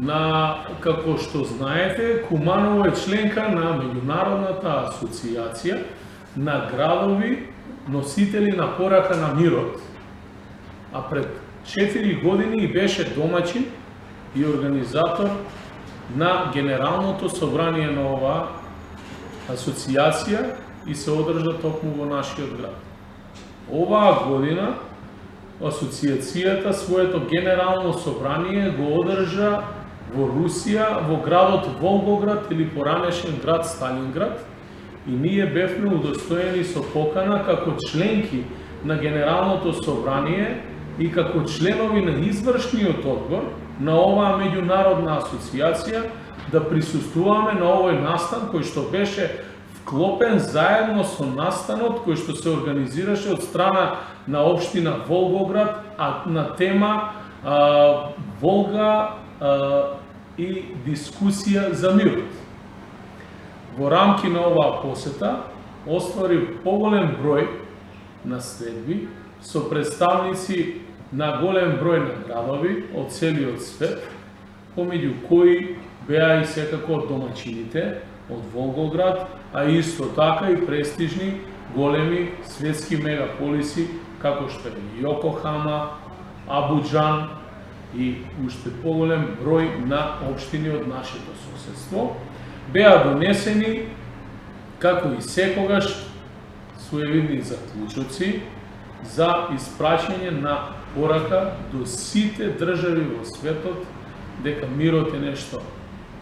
Како што знаете, Куманово е членка на Меѓународната асоциација на градови носители на порака на мирот, а пред 4 години беше домаќин и организатор на Генералното собрание на оваа асоциација и се одржа токму во нашиот град. Оваа година асоциацијата своето генерално собрание го одржа во Русија, во градот Волгоград или поранешен град Сталинград, и ние бевме удостоени со покана како членки на Генералното собрание и како членови на извршниот одбор на оваа меѓународна асоциација да присуствуваме на овој настан кој што беше вклопен заедно со настанот кој што се организираше од страна на општина Волгоград, а на тема Волга и дискусија за мирот. Во рамки на оваа посета оствари поголем број на следби со представници на голем број на градови од целиот свет, помеѓу кои беа и секако домаќините од Волгоград, а исто така и престижни големи светски мегаполиси како што е Јокохама, Абуџан и уште поголем број на општини од нашето соседство, беа донесени, како и секогаш, своевидни заклучоци за испраќање на порака до сите држави во светот дека мирот е нешто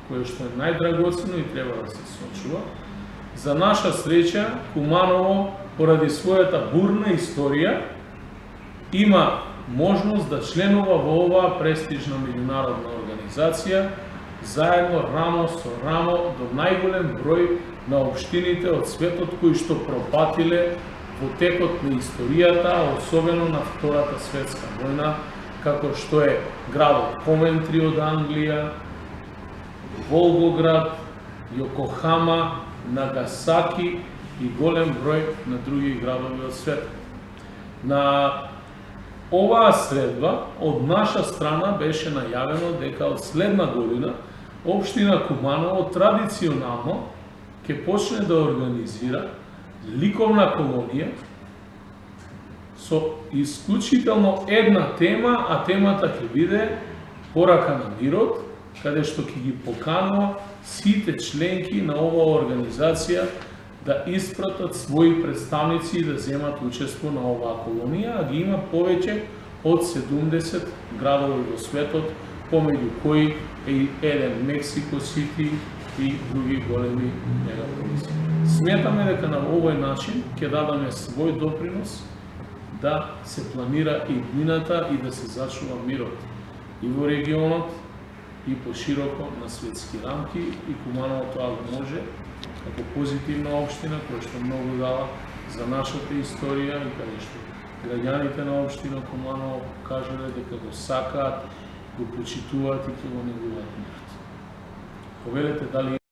кое што е најдрагоцено и треба да се сочува. За наша среќа, Куманово, поради својата бурна историја, има можност да членува во оваа престижна меѓународна организација, заедно рамо со рамо до најголем број на општините од светот кои што пропатиле во текот на историјата, особено на Втората светска војна, како што е градот Ковентри од Англија, Волгоград, Јокохама, Нагасаки и голем број на други градови од светот. На оваа средба од наша страна беше најавено дека од следна година општина Куманово традиционално ќе почне да организира ликовна колонија со исклучително една тема, а темата ќе биде порака на мирот, каде што ќе ги поканува сите членки на оваа организација да испратат своји представници и да земат учество на оваа колонија, а ги има повеќе од 70 градови во светот, помеѓу кои е еден Мексико Сити и други големи мегаполиси. Сметаме дека на овој начин ќе дадеме свој допринос да се планира иднината и да се зачува мирот и во регионот и пошироко на светски рамки, и Куманово тоа го може како позитивна општина која што многу дава за нашата историја и каде што граѓаните на општина Куманово покажале дека го сакаат, го почитуваат и ќе го негуваат мирот. Повелете дали